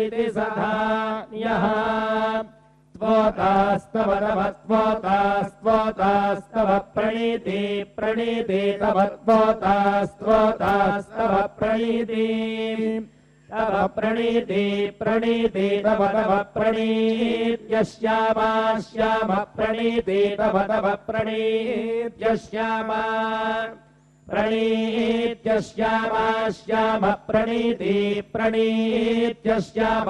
इति सधान्यः त्वोतास्तव तव त्वोतास्तव प्रणीति प्रणीति तव त्वोतास्तव प्रणीति तव प्रणीति प्रणीति तव प्रणीत्यश्यामा श्याम प्रणीति तव प्रणीत्यश्यामा प्रणीत्यश्यामा श्याम प्रणीति प्रणीत्यश्याम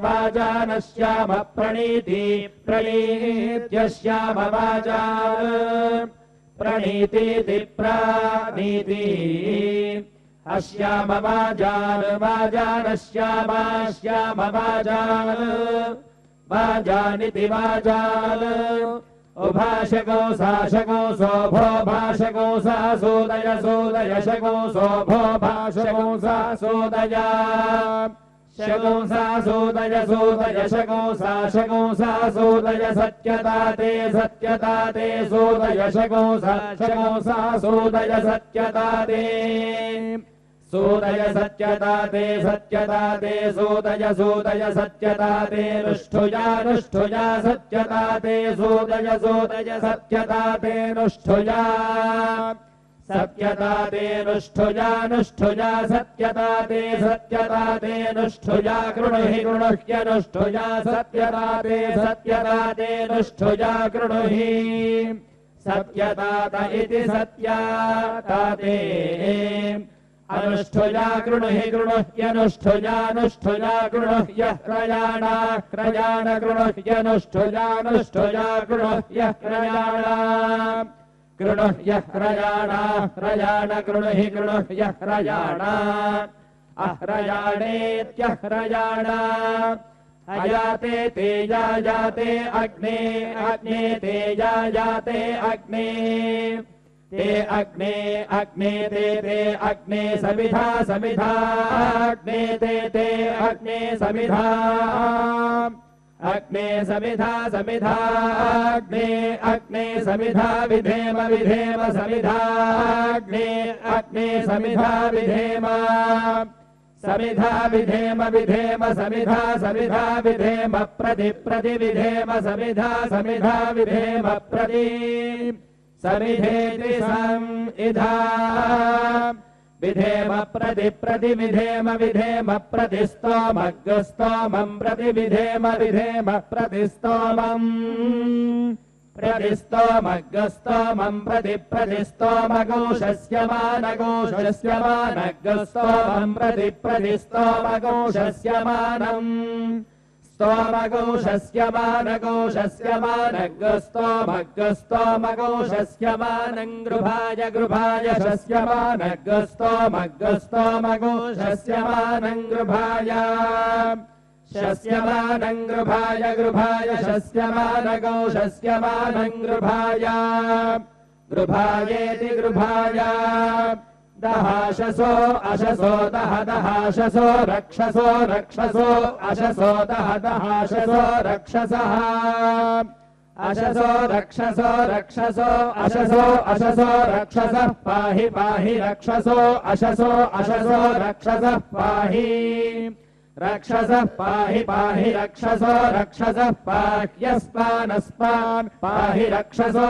वाजानश्याम प्रणीति प्रणीत्यश्याम वाजान प्रणीति प्राणीति अश्याम वाजानश्यामा श्याम वाजानिति वाजान उभाषको साशको शोभो भाषको सा सोदय सोदय शको शोभो भाषको सा सोदय शको सा सोदय सोदय शको सा सोदय सत्यता ते सोदय शको सा सोदय सत्यता ते सोदय सत्यता ते सोदय सत्यता ते नुष्ठुजा सत्यता ते सोदय सत्यता ते नुष्ठुजा सत्यता ते नुष्ठुजा सत्यता ते नुष्ठुजा कृणुहि नुष्ठुजा सत्यता ते नुष्ठुजा कृणुहि सत्यता इति सत्याता ते अनुष्ठुजा कृणुह्यनुष्ठुजा कृणुह्य क्रयाण कृणुह्यनुष्ठुजा कृणुह्य क्रयाण कृणुह्य क्रयाण अह्रयाणेत्यह्रयाण अयाते तेजा जाते अग्ने ते जाते अग्ने ते अग्ने ते अग्ने समिधा अग्ने ते अग्ने समिधा अग्ने समिधा विधेम समिधा अग्ने समिधा विधेम समिधा विधेम समिधा विधेम प्रति विधेम समिधा विधेम प्रति समिधेति समिधा विधेम प्रति विधेम प्रति स्तोमं प्रति विधेम प्रति स्तोमम् प्रति स्तोमं प्रति स्तोमगोषस्यमानगोषस्यमानगस्तोमं प्रति स्तोमगोषस्यमानम् स्तोमगोषस्यमानगस्तोमगोषस्यमानं गृभाय शस्यमानगस्तोमगोषस्यमानं गृभाय शस्यमानगोषस्यमानं गृभायेति गृभाय दहाशसो अशसो दहाशसो रक्षसो अशसो दहाशसो रक्षसः अशसो रक्षसो अशसो रक्षसः पाहि रक्षसो अशसो रक्षसः पाहि रक्षसः पाहि रक्षसो पाह्यस्मान् पाहि रक्षसो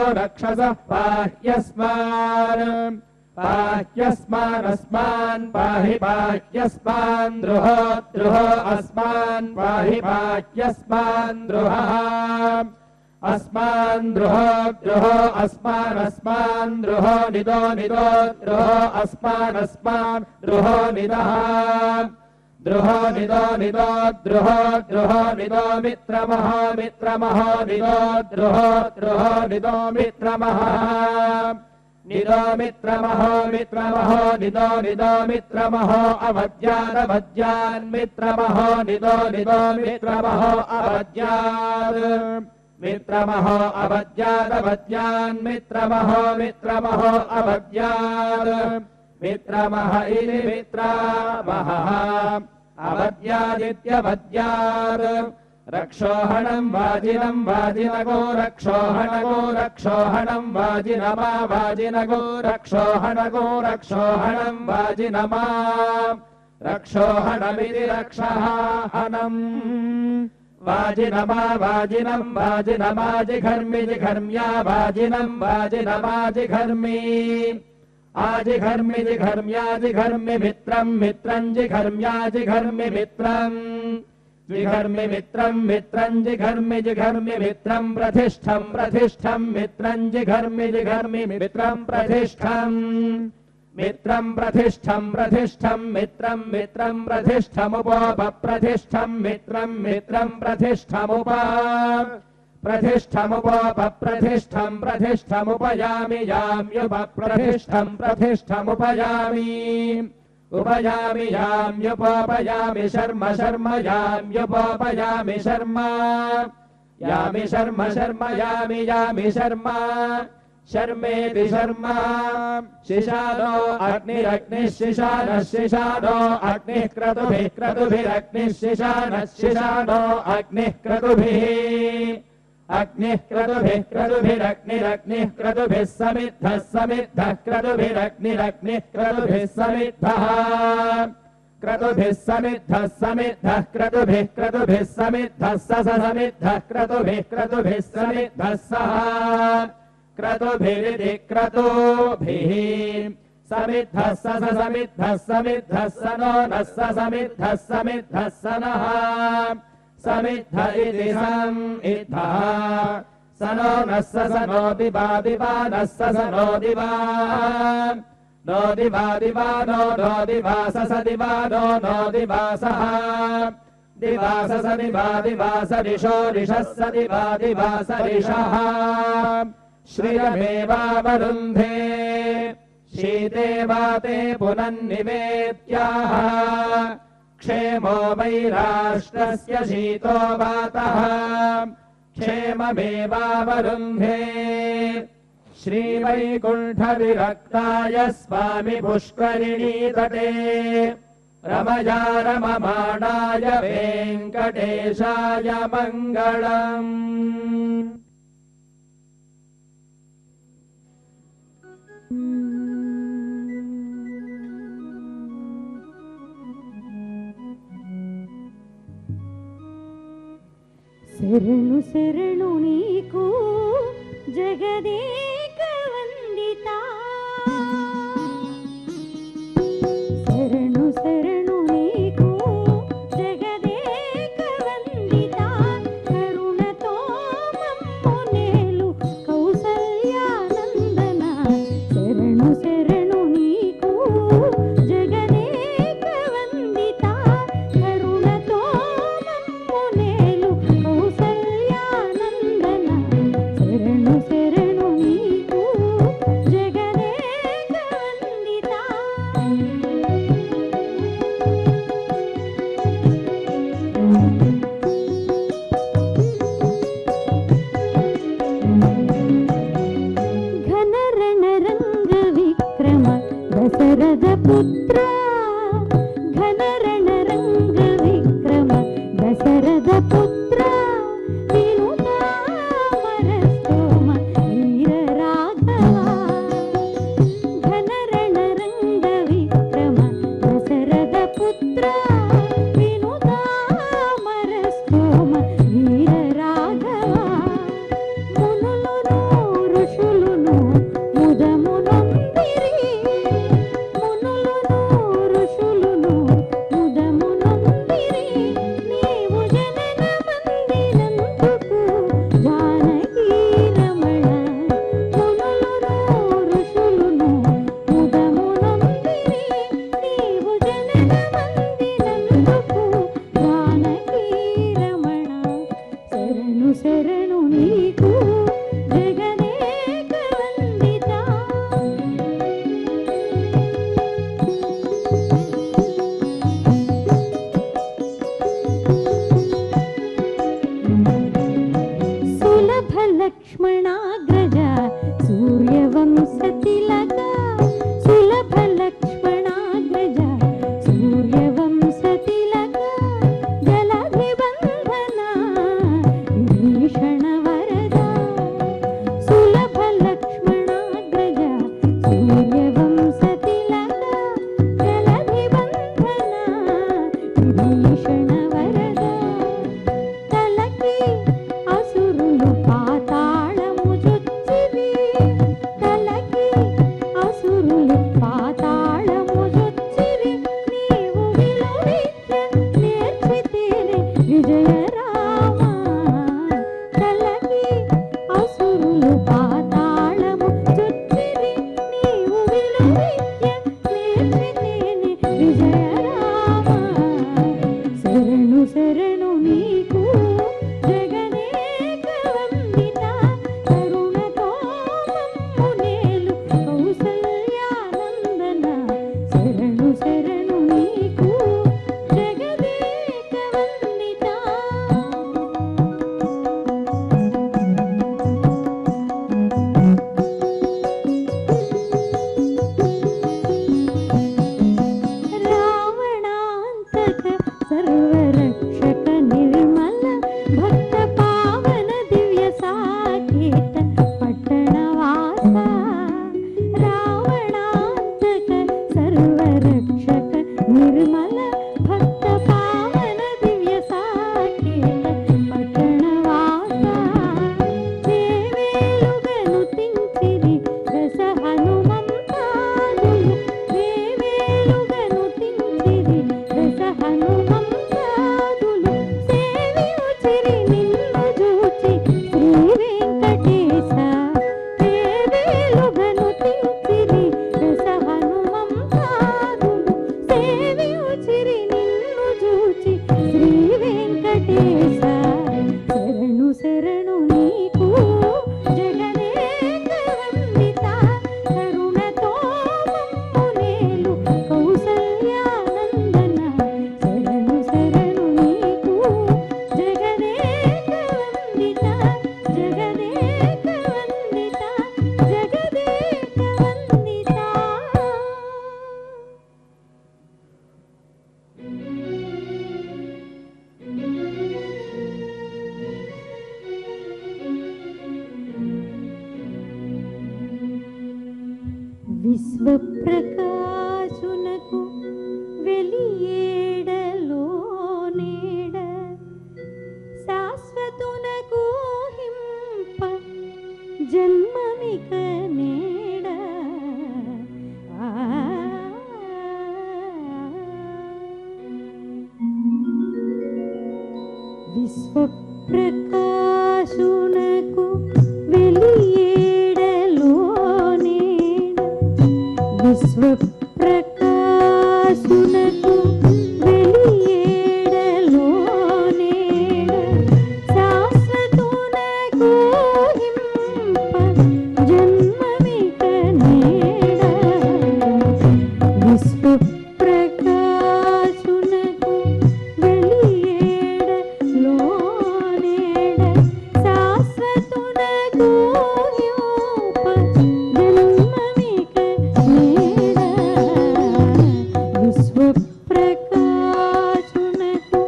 पाह्यस्मान् पाह्यस्मान् पाह्यस्मान् द्रुहो अस्मान् पाह्यस्मान् द्रुहः अस्मान् द्रुहो अस्मान् द्रुहो निदो द्रुहो अस्मान् द्रुहो निदः द्रुहो निदो द्रुहो निदो मित्रमः निदो द्रुहो निदो मित्रमः निदो मित्रमः अवद्यान् मित्रमः निदो मित्रमः अवद्यान् मित्रमः अवद्यान् मित्रमः इति मित्रमः अवद्यादित्यवद्यात् रक्षोहणं वाजिनगो रक्षोहणं वाजिनमा रक्षोहणं वाजिनमा रक्षोहणमिति रक्षहाहनम् वाजिनमा वाजिनम् वाजिनमाजिघर्मि जिघर्म्या वाजिनम् वाजिनमाजिघर्मि आजिघर्मि जिघर्म्याजिघर्मि मित्रम् मित्रम् जिघर्म्याजिघर्मि मित्रम् जिघर्मि मित्रम् मित्रम् जिघर्मि जिघर्मि मित्रम् प्रतिष्ठम् प्रतिष्ठम् मित्रम् जिघर्मि जिघर्मि मित्रम् प्रतिष्ठम् मित्रम् प्रतिष्ठम् प्रतिष्ठम् मित्रम् मित्रम् प्रतिष्ठमुपोपप्रतिष्ठम् मित्रम् मित्रम् प्रतिष्ठमुप प्रतिष्ठमुपोपप्रतिष्ठम् प्रतिष्ठमुपयामि याम्युपप्रतिष्ठम् प्रतिष्ठमुपयामि उपयामि याम्युपोपयामि शर्म शर्म याम्युपोपयामि शर्म यामि शर्म शर्म यामि यामि शर्म शर्मेति शर्मा शिशानो अग्निरग्निः शिशानः शिशानो अग्निः क्रतुभिः क्रतुभिरग्निः शिशानः शिशानो अग्निः क्रतुभिः अग्निः क्रतुभिः क्रतुभिरग्निरग्निः क्रतुभिः समिद्धः समिद्धः क्रतुभिरग्निरग्निः क्रतुभिः समिद्धः क्रतुभिः समिद्धः समिद्धः क्रतुभिः क्रतुभिः समिद्धः समिद्धः क्रतुभिः क्रतुभिः समिद्धः सः क्रतुभिरिति क्रतुभिः समिद्धः समिद्धः समिद्धः स नो नः समिद्धः समिद्धः स नः समिद्ध इति समिद्धः स नो नः स नो दिवा दिवा नः स नो दिवा नो दिवा दिवा नो दिवा स दिवा नो दिवा सः दिवा स दिवा दिवा स दिशो दिशः स दिवा दिवा स दिशः श्रियमेवावरुन्धे शीते वाते पुनन्निवेद्याः क्षेमो वैराष्ट्रस्य शीतो वातः क्षेममेवावरुन्धे श्रीवैकुण्ठविरक्ताय स्वामि पुष्करिणीतटे रमया रममाणाय वेङ्कटेशाय मङ्गलम्। శరణు శరణు నీకు జగదేక వందితా శరణు శరణు నీకు జగదేక వందితా కరుణతో మమ్ము నేలు కౌసల్యానందన శరణు శరణు నీకు జగదేక వందితా కరుణతో మమ్ము నేలు కౌసల్యానందన శరణు శరణు నీకు జగదేక వందితా ఘన రణరంగ విక్రమ దశరథ పుత్ర ఘన రణరంగ విక్రమ దశరథ పుత్ర వినుతామరస్తోమ వీర రాఘవ ఘన రణరంగ విక్రమ దశరథ పుత్ర వినుతామరస్తోమ వీర రాఘవ మునులును ఋషులును ముదమునొందిరి మునులును ఋషులును ముదమునొందిరి నీవు జనన మందిరందుకు జానకీ రమణ మునులును ఋషులును ముదమునొందిరి నీవు జనన మందిరందుకు జానకీ రమణ శరణు శరణు నీకు జగదేక వందితా సులభ లక్ష్మణాగ్రజ సూర్యవంశతిలక సులభ లక్ష్మణాగ్రజ సూర్యవంశతిలక జలధిబంధన విభీషణ వరద సులభ లక్ష్మణాగ్రజ సూర్యవంశతిలక జలధిబంధన విశ్వప్రకాశునకు వెలియేడలో నీడ శాశ్వతునకు హింప జన్మమిక నీడ విశ్వప్రకాశునకు వెలియేడలో నీడ విశ్వప్రకాశునకు వెలియేడలో నీడ శాశ్వతునకు హింప జన్మమిక నీడ విశ్వప్రకాశునకు వెలియేడలో నీడ శాశ్వతునకు హింప జన్మమిక నీడ విశ్వప్రకాశునకు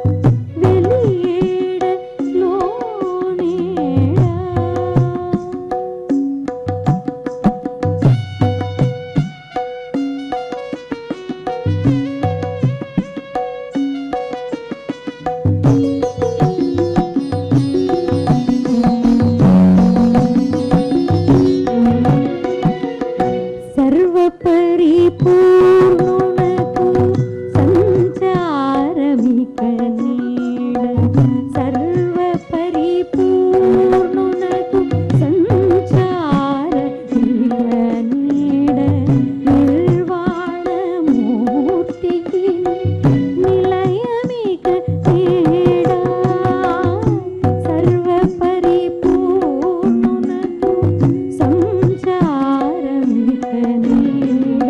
వెలియేడలో నీడ సర్వపరిపూర్ణునకు సంచారమిక నీడ సర్వపరిపూర్ణునకు సంచారమిక నీడ నిర్వాణమూర్తికి నిలయమిక నీడ సర్వపరిపూర్ణునకు సంచారమిక నీడ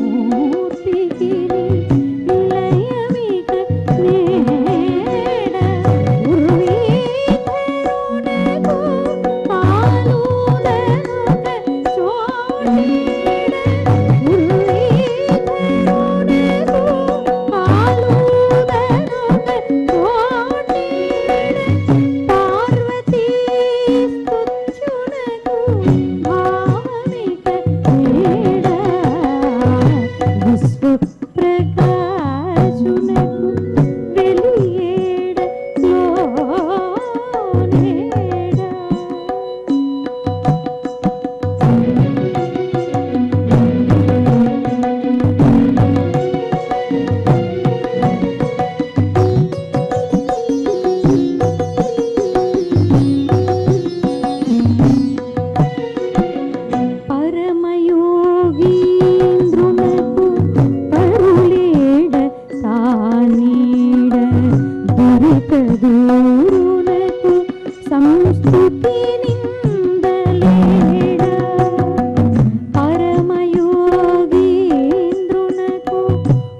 నిర్వాణమూర్తికి నిలయమిక నీడ ఉర్వీధరునకు పాలుదనుక చోటీడ ఉర్వీధరునకు పాలుదనుక చోటీడ పార్వతీ స్తుత్యునకు భావమిక నీడ విశ్వప్రకాశునకు వెలియేడలో నీడ పరమయోగీంద్రునకు పరులేడ తానీడ దురితదూరునకు సంస్థుతి నిందలేడ పరమయోగీంద్రునకు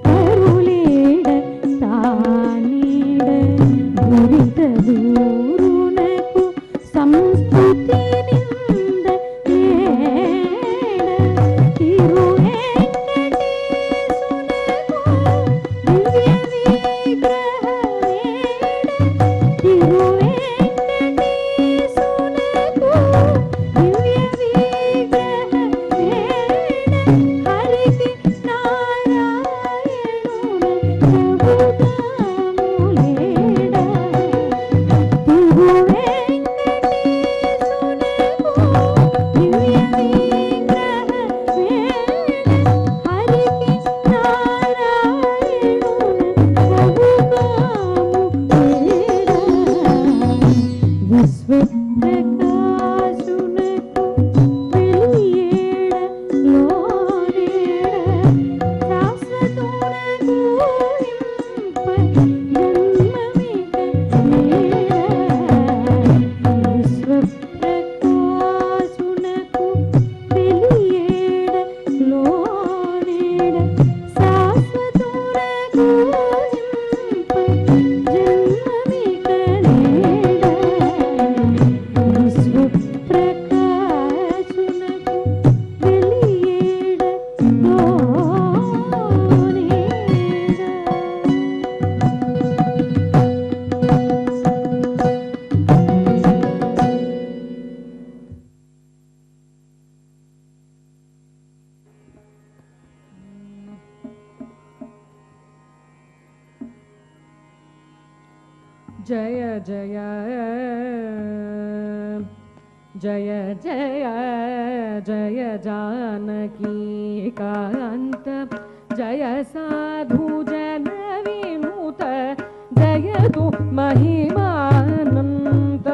పరులేడ తానీడ దురితదూరునకు సంస్థుతి తిరువేంకటేశునకు जय जय जय जय जय जानकी कान्त जय साधु जन विनुत जय तु महिमानन्त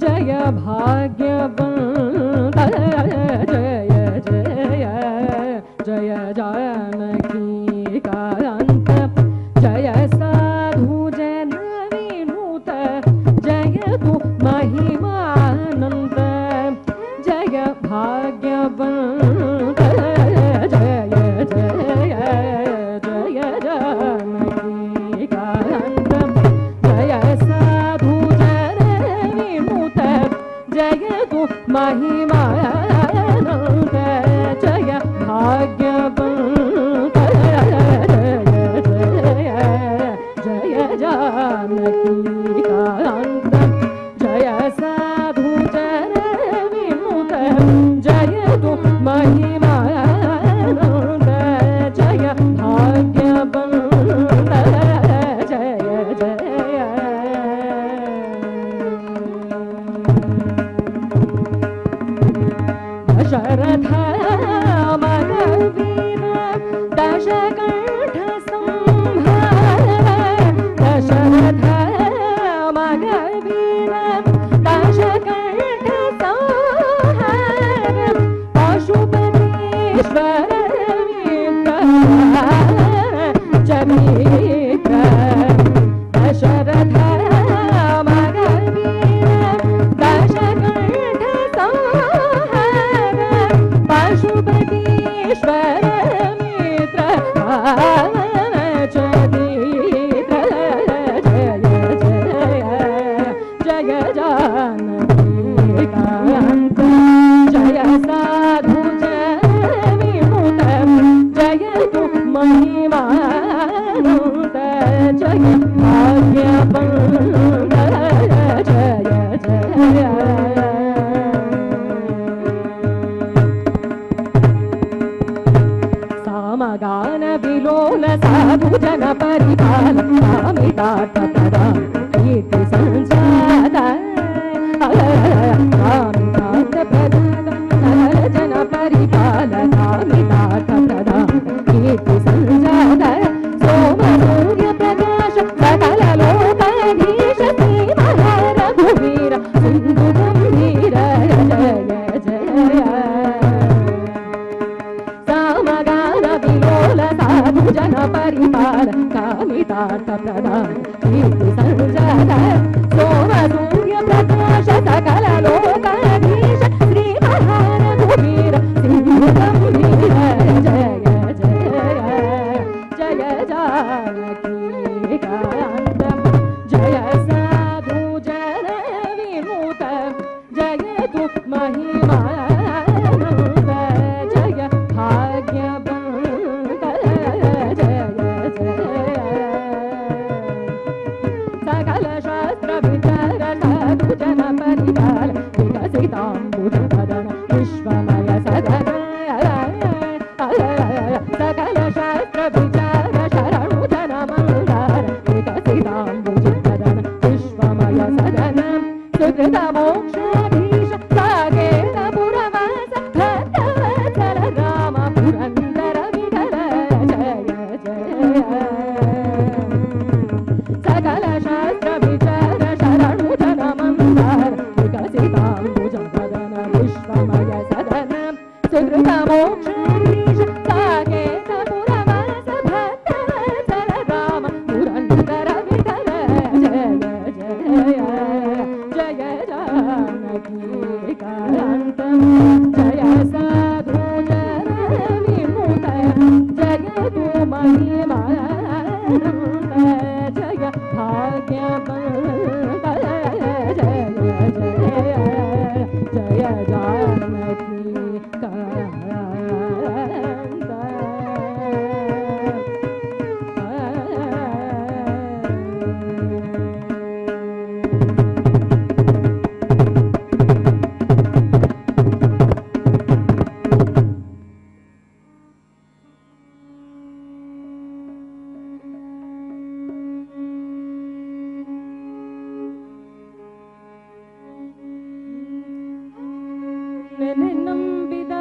जय भाग्यवन्त जय जय जय जानकी कान्त जय साधु जन विनुत जय तु महिमानन्त जय भाग्यवन्त जय जय जय जानकी कान्त जय साधु जन विनुत जय तु महिमानन्त जय भाग्यवन्त जय जानकी कान्त जय साधु जन विनुत जय तु महिमानन्त जय भाग्यवन्त जय जय दशरथ मगवीर दशकण्ठ संहार दशरथ मगवीर दशकण्ठ संहार पशुपतीश्वर चरित्र दशरथ मगवीर दशकण्ठ संहार पशुपतीश्वर मित्र चरित्र जय जय जय जानकी कान्त जय साधु जन विनुत जय तु महिमानन्त जय भाग्यवन्त जय जय सामगान विलोल साधु जन परिपाल कामितार्थ प्रदान कीर्ति संजात कामितार्थ प्रदान जन परिपाल कामितार्थ प्रदान कीर्ति संजात सोम सूर्य प्रकाश सकल लोकाधीश श्रीमहा रघुवीर सिंधु गंभीर जय जय सामगान विलोल साधु जन परिपाल कामितार्थ प्रदान कीर्ति संजात सोम सूर्य प्रकाश सकल लोकाधीश श्री महारघुवीर सिंधु गंभीर जय जय जय जानकी कान्त जय साधु जन विनुत जय तु महिमानन्त जय भाग्यवन्त जय जय सकल शास्त्र विचार साधु जन परिपाल विकसिताम्बुज सदन विश्वमय सदन सकल शास्त्र विचार शरणु जन मंदार विकसिताम्बुज सदन विश्वमय सदन सुकृत मोक्षाधीश सागेन पुरवास भक्तवत्सल राम पुरन्दर विठल जय जय सकल शास्त्र विचार शरणु जन मंदार विकसिताम्बुज सदन विश्वमय सदन सुकृत मोक्षाधीश सागेन पुरवास भक्तवत्सल राम पुरन्दर विठल जय जय जय जानकी कान्त जय साधु जन विनुत जय तु महिमानन्त जय भाग्यवन्त जय जय जय जानकी कान्त ನೆನೆ ನಂಬಿದ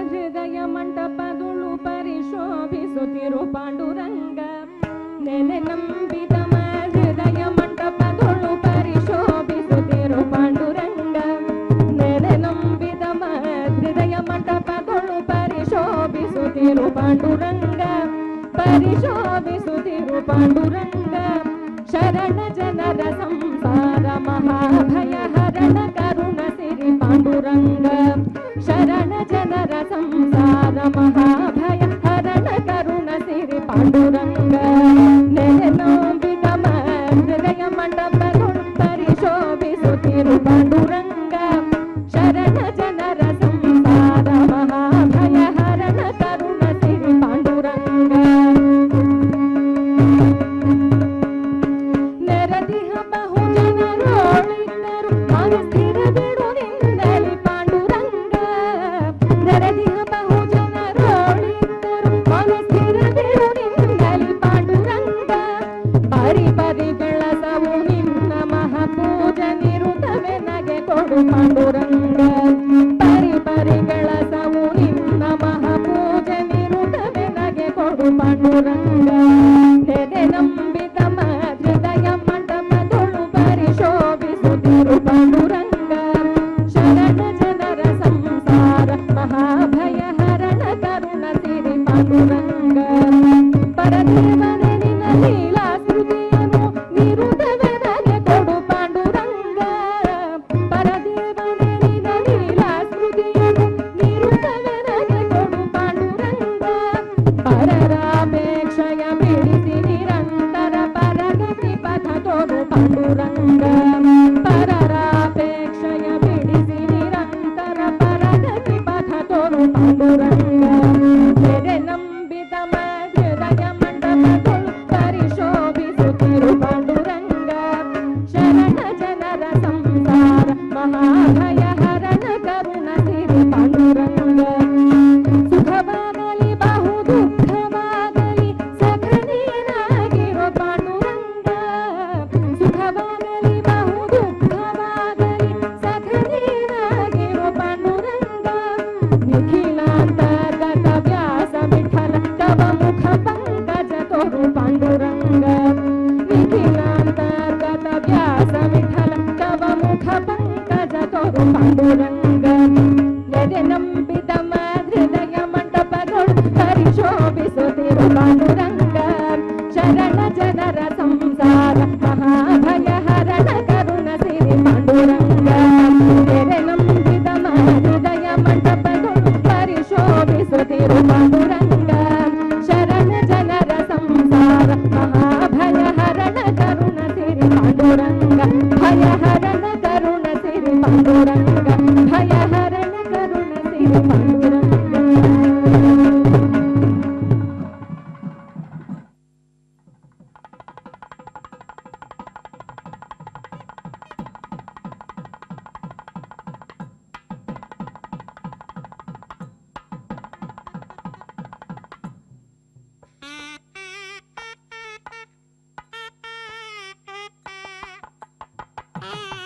ಹೃದಯ ಮಂಟಪದುಳು ಪರಿಶೋಭಿಸುತ್ತಿರು ಪಾಂಡುರಂಗ ನೆನೆ ನಂಬಿದ ಹೃದಯ ಮಂಟಪದುಳು ಪರಿಶೋಭಿಸುತ್ತಿರು ಪಾಂಡುರಂಗ ನೆನೆ ನಂಬಿದ ಹೃದಯ ಮಂಟಪದುಳು ಪರಿಶೋಭಿಸುತ್ತಿರು ಪಾಂಡುರಂಗ ಪರಿಶೋಭಿಸುತ್ತಿರು ಪಾಂಡುರಂಗ ಶರಣ ಜನರ ಸಂಸಾರ ಮಹಾಭಯ ಹರಣ ಕರುಣ ಸಿರಿ ಪಾಂಡುರಂಗ ಶರಣ ಜನರ ಸಂಸಾರ ಮಹಾಭಯ ಹರಣ ಕರುಣ ಸಿರಿ ಪಾಂಡುರಂಗ ನೆನೆ ನಂಬಿದ ಹೃದಯ ಮಂಟಪಗಳು ಪರಿಶೋಭಿಸುತ್ತಿರು ಪಾಂಡುರಂಗ ಶರಣ ಜನರ ಸಂಸಾರ ಮಹಾಭಯ ಹರಣ ಕರುಣ ಸಿರಿ ಪಾಂಡುರಂಗ ನೆರದಿಹ ಬಹು ಜನರೋಳಿದ್ದರು ಮನಸ್ಥಿರ ಬಿಡು ನಿಂದಲಿ ಪಾಂಡುರಂಗ ನೆರದಿಹ ಬಹು ಜನರೋಳಿದ್ದರು ಮನಸ್ಥಿರ ಬಿಡು ನಿಂದಲಿ ಪಾಂಡುರಂಗ ಪರಿ ಪರಿ ಬೆಳಸವು ನಿನ್ನ ಮಹಾಪೂಜ ನಿರುತವೆ ನಗೆ ಕೊಡು ಪಾಂಡುರಂಗ ಪರಿ ಪರಿ ಬೆಳಸವು ನಿನ್ನ ಮಹಾಪೂಜ ನಿರುತವೆ ನಗೆ ಕೊಡು ಪಾಂಡುರಂಗ ನೆನೆ ನಂಬಿದ ಹೃದಯ ಮಂಟಪದೊಳು ಪರಿಶೋಭಿಸುತ್ತಿರು ಪಾಂಡುರಂಗ ಶರಣ ಜನರ ಸಂಸಾರ ಮಹಾಭಯ ಹರಣ ಕರುಣ ಸಿರಿ ಪಾಂಡುರಂಗ ಪರದೇವನೇ ನಿನ್ನ ಲೀಲಾ ಸ್ಮೃತಿಯನ್ನು ನಿರುತವೆ ನಗೆ ಕೊಡು ಪಾಂಡುರಂಗ ಪರದೇವನೇ ನಿನ್ನ ಲೀಲಾ ಸ್ಮೃತಿಯನ್ನು ನಿರುತವೆ ನಗೆ ಕೊಡು ಪಾಂಡುರಂಗ ಪರರಾಪೇಕ್ಷಯ ಬಿಡಿಸಿ ನಿರಂತರ ಪರಗತಿ ಪಥ ತೋರು ಪಾಂಡುರಂಗ ಪರರಾಪೇಕ್ಷಯ ಬಿಡಿಸಿ ನಿರಂತರ ಪರಗತಿ ಪಥ ತೋರು ಪಾಂಡುರಂಗ ನೆರೆ ನಂಬಿದ ಹೃದಯ ಮಂಟಪಗಳು ಪರಿಶೋಭಿಸುತ್ತಿರು ಪಾಂಡುರಂಗ ಶರಣ ಜನರ ಸಂಸಾರ ಮಹಾಭಯ ಹರಣ ಕರುಣ ಸಿರಿ ಪಾಂಡುರಂಗ ಸುಖವಾಗಲಿ ಬಹು ದುಃಖವಾಗಲಿ ಸಖನೀನಾಗಿರೋ ಪಾಂಡುರಂಗ ಸುಖವಾಗಲಿ ಬಹು ದುಃಖವಾಗಲಿ ಸಖನೀನಾಗಿರೋ ಪಾಂಡುರಂಗ ನಿಖಿಲಾಂತರ್ಗತ ವ್ಯಾಸ ವಿಠಲ ತವ ಮುಖ ಪಂಕಜ ತೋರು ಪಾಂಡುರಂಗ ನಿಖಿಲಾಂತರ್ಗತ ವ್ಯಾಸ ವಿಠಲ ತವ ಮುಖ ಪಂಕಜ ತೋರು ಪಾಂಡುರಂಗ ನೆನೆ ನಂಬಿದ ಹೃದಯ ಮಂಟಪಗಳು ಪರಿಶೋಭಿಸುತ್ತಿರು ಪಾಂಡುರಂಗ ಶರಣ ಜನರ ಸಂಸಾರ ಮಹಾಭಯ ಹರಣ ಕರುಣ ಸಿರಿ ಪಾಂಡುರಂಗ ನೆನೆ ನಂಬಿದ ಹೃದಯ ಮಂಟಪಗಳು ಪರಿಶೋಭಿಸುತ್ತಿರು ಪಾಂಡುರಂಗ ಶರಣ ಜನರ ಸಂಸಾರ ಮಹಾಭಯ ಹರಣ ಕರುಣ ಸಿರಿ ಪಾಂಡುರಂಗ ಭಯ ಹರಣ ಕರುಣ ಸಿರಿ ಪಾಂಡುರಂಗ ಭಯ ಹರಣ ಕರುಣ ಸಿರಿ ಪಾಂಡುರಂಗ Ah!